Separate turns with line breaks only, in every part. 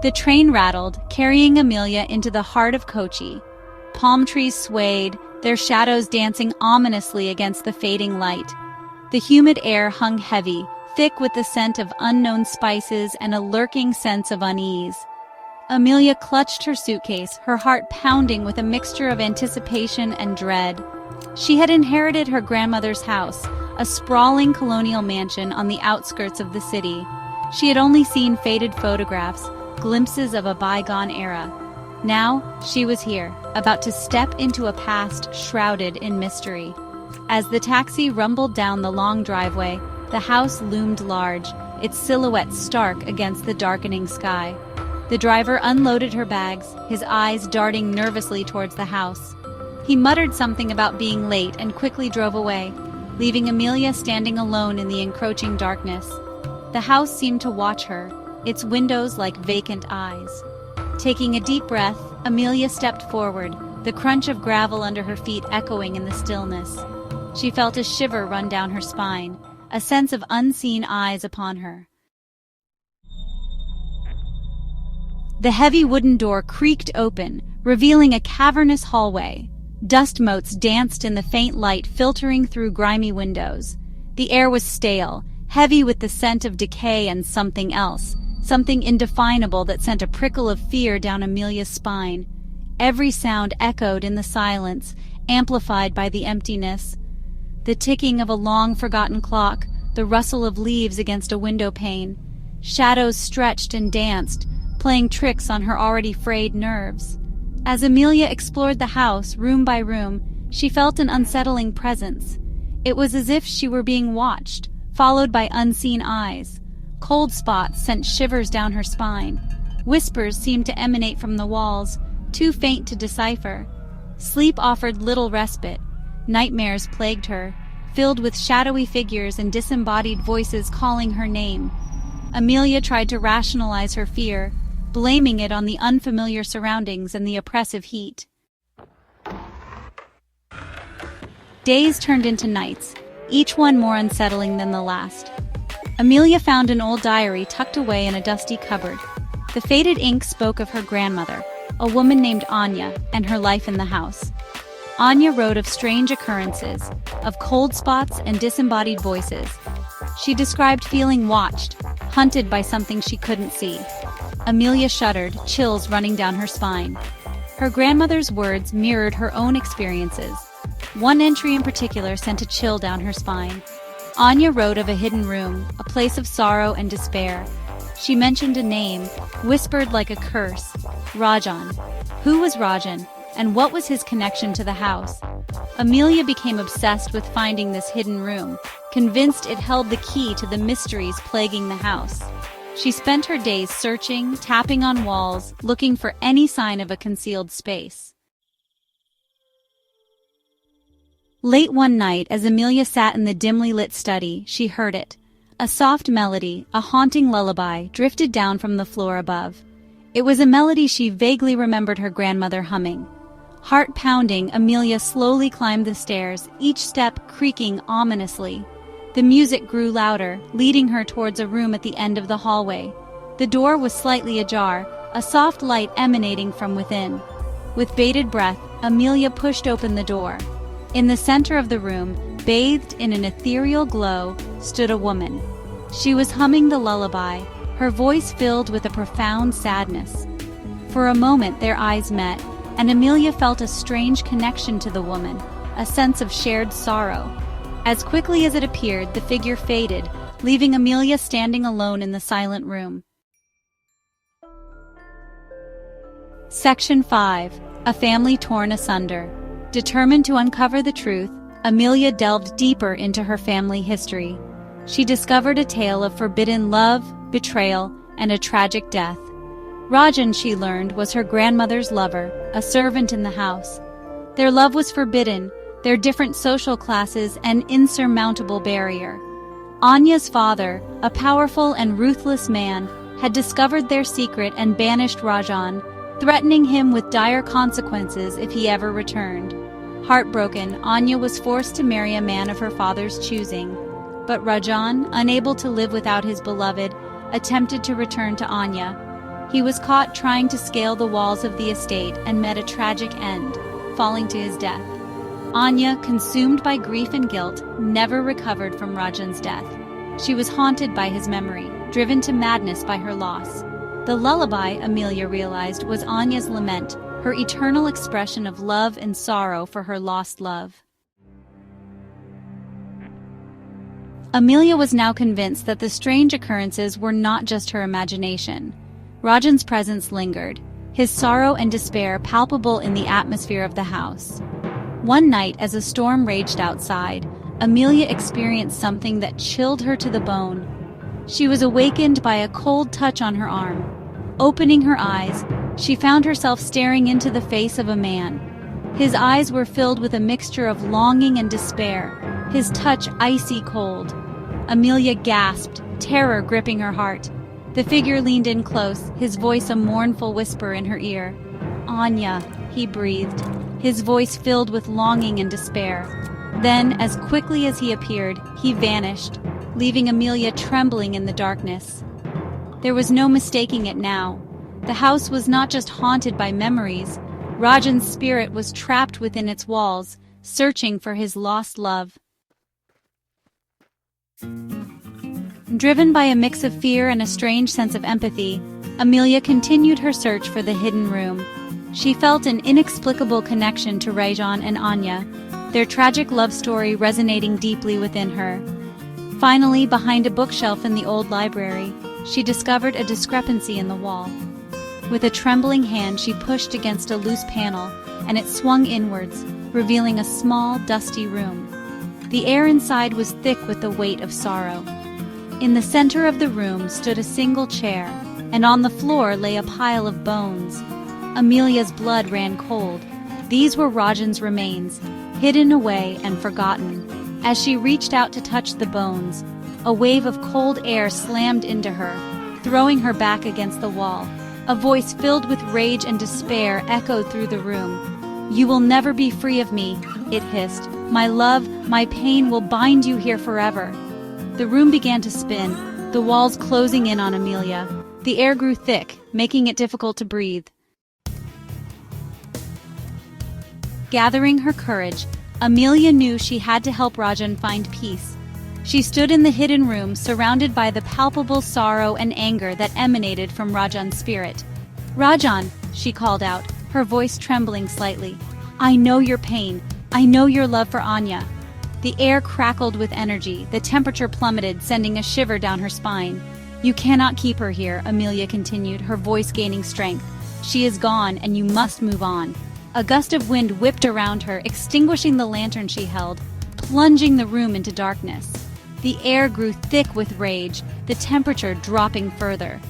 The train rattled, carrying Amelia into the heart of Kochi. Palm trees swayed, their shadows dancing ominously against the fading light. The humid air hung heavy, thick with the scent of unknown spices and a lurking sense of unease. Amelia clutched her suitcase, her heart pounding with a mixture of anticipation and dread. She had inherited her grandmother's house, a sprawling colonial mansion on the outskirts of the city. She had only seen faded photographs, glimpses of a bygone era. Now, she was here, about to step into a past shrouded in mystery. As the taxi rumbled down the long driveway, the house loomed large, its silhouette stark against the darkening sky. The driver unloaded her bags, his eyes darting nervously towards the house. He muttered something about being late and quickly drove away, leaving Amelia standing alone in the encroaching darkness. The house seemed to watch her, its windows like vacant eyes. Taking a deep breath, Amelia stepped forward, the crunch of gravel under her feet echoing in the stillness. She felt a shiver run down her spine, a sense of unseen eyes upon her. The heavy wooden door creaked open, revealing a cavernous hallway. Dust motes danced in the faint light filtering through grimy windows. The air was stale, heavy with the scent of decay and something else, something indefinable that sent a prickle of fear down Amelia's spine. Every sound echoed in the silence, amplified by the emptiness. The ticking of a long-forgotten clock, the rustle of leaves against a window pane. Shadows stretched and danced, playing tricks on her already frayed nerves. As Amelia explored the house, room by room, she felt an unsettling presence. It was as if she were being watched, followed by unseen eyes. Cold spots sent shivers down her spine. Whispers seemed to emanate from the walls, too faint to decipher. Sleep offered little respite. Nightmares plagued her, filled with shadowy figures and disembodied voices calling her name. Amelia tried to rationalize her fear, blaming it on the unfamiliar surroundings and the oppressive heat. Days turned into nights, each one more unsettling than the last. Amelia found an old diary tucked away in a dusty cupboard. The faded ink spoke of her grandmother, a woman named Anya, and her life in the house. Anya wrote of strange occurrences, of cold spots and disembodied voices. She described feeling watched, hunted by something she couldn't see. Amelia shuddered, chills running down her spine. Her grandmother's words mirrored her own experiences. One entry in particular sent a chill down her spine. Anya wrote of a hidden room, a place of sorrow and despair. She mentioned a name, whispered like a curse, Rajan. Who was Rajan, and what was his connection to the house? Amelia became obsessed with finding this hidden room, convinced it held the key to the mysteries plaguing the house. She spent her days searching, tapping on walls, looking for any sign of a concealed space. Late one night, as Amelia sat in the dimly lit study, she heard it. A soft melody, a haunting lullaby, drifted down from the floor above. It was a melody she vaguely remembered her grandmother humming. Heart pounding, Amelia slowly climbed the stairs, each step creaking ominously. The music grew louder, leading her towards a room at the end of the hallway. The door was slightly ajar, a soft light emanating from within. With bated breath, Amelia pushed open the door. In the center of the room, bathed in an ethereal glow, stood a woman. She was humming the lullaby, her voice filled with a profound sadness. For a moment their eyes met, and Amelia felt a strange connection to the woman, a sense of shared sorrow. As quickly as it appeared, the figure faded, leaving Amelia standing alone in the silent room. Section 5. A Family Torn Asunder. Determined to uncover the truth, Amelia delved deeper into her family history. She discovered a tale of forbidden love, betrayal, and a tragic death. Rajan, she learned, was her grandmother's lover, a servant in the house. Their love was forbidden, their different social classes an insurmountable barrier. Anya's father, a powerful and ruthless man, had discovered their secret and banished Rajan, threatening him with dire consequences if he ever returned. Heartbroken, Anya was forced to marry a man of her father's choosing. But Rajan, unable to live without his beloved, attempted to return to Anya. He was caught trying to scale the walls of the estate and met a tragic end, falling to his death. Anya, consumed by grief and guilt, never recovered from Rajan's death. She was haunted by his memory, driven to madness by her loss. The lullaby, Amelia realized, was Anya's lament, her eternal expression of love and sorrow for her lost love. Amelia was now convinced that the strange occurrences were not just her imagination. Rajan's presence lingered, his sorrow and despair palpable in the atmosphere of the house. One night, as a storm raged outside, Amelia experienced something that chilled her to the bone. She was awakened by a cold touch on her arm. Opening her eyes, she found herself staring into the face of a man. His eyes were filled with a mixture of longing and despair, his touch icy cold. Amelia gasped, terror gripping her heart. The figure leaned in close, his voice a mournful whisper in her ear. "Anya," he breathed, his voice filled with longing and despair. Then, as quickly as he appeared, he vanished, leaving Amelia trembling in the darkness. There was no mistaking it now. The house was not just haunted by memories. Rajan's spirit was trapped within its walls, searching for his lost love. Driven by a mix of fear and a strange sense of empathy, Amelia continued her search for the hidden room. She felt an inexplicable connection to Rajan and Anya, their tragic love story resonating deeply within her. Finally, behind a bookshelf in the old library, she discovered a discrepancy in the wall. With a trembling hand, she pushed against a loose panel, and it swung inwards, revealing a small, dusty room. The air inside was thick with the weight of sorrow. In the center of the room stood a single chair, and on the floor lay a pile of bones. Amelia's blood ran cold. These were Rajan's remains, hidden away and forgotten. As she reached out to touch the bones, a wave of cold air slammed into her, throwing her back against the wall. A voice filled with rage and despair echoed through the room. "You will never be free of me," it hissed. "My love, my pain will bind you here forever." The room began to spin, the walls closing in on Amelia. The air grew thick, making it difficult to breathe. Gathering her courage, Amelia knew she had to help Rajan find peace. She stood in the hidden room, surrounded by the palpable sorrow and anger that emanated from Rajan's spirit. "Rajan," she called out, her voice trembling slightly. "I know your pain. I know your love for Anya." The air crackled with energy, the temperature plummeted, sending a shiver down her spine. "You cannot keep her here," Amelia continued, her voice gaining strength. "She is gone, and you must move on." A gust of wind whipped around her, extinguishing the lantern she held, plunging the room into darkness. The air grew thick with rage, the temperature dropping further.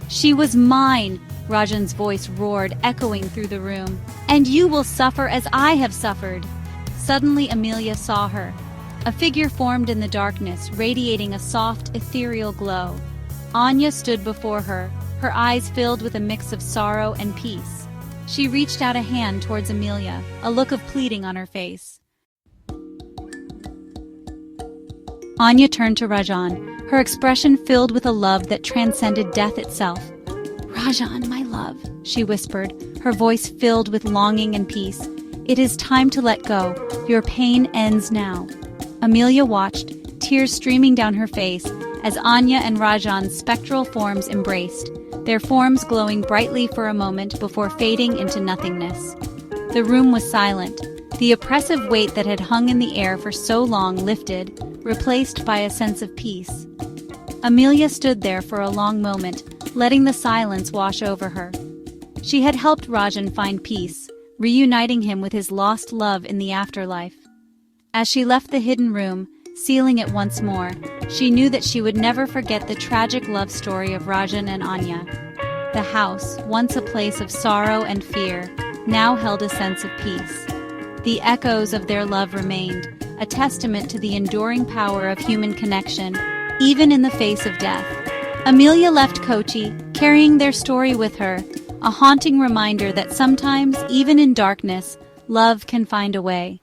"She was mine," Rajan's voice roared, echoing through the room. "And you will suffer as I have suffered." Suddenly Amelia saw her. A figure formed in the darkness, radiating a soft, ethereal glow. Anya stood before her, her eyes filled with a mix of sorrow and peace. She reached out a hand towards Amelia, a look of pleading on her face. Anya turned to Rajan, her expression filled with a love that transcended death itself. "Rajan, my love," she whispered, her voice filled with longing and peace. "It is time to let go. Your pain ends now." Amelia watched, tears streaming down her face, as Anya and Rajan's spectral forms embraced, their forms glowing brightly for a moment before fading into nothingness. The room was silent. The oppressive weight that had hung in the air for so long lifted, replaced by a sense of peace. Amelia stood there for a long moment, letting the silence wash over her. She had helped Rajan find peace, reuniting him with his lost love in the afterlife. As she left the hidden room, sealing it once more, she knew that she would never forget the tragic love story of Rajan and Anya. The house, once a place of sorrow and fear, now held a sense of peace. The echoes of their love remained, a testament to the enduring power of human connection, even in the face of death. Amelia left Kochi, carrying their story with her, a haunting reminder that sometimes, even in darkness, love can find a way.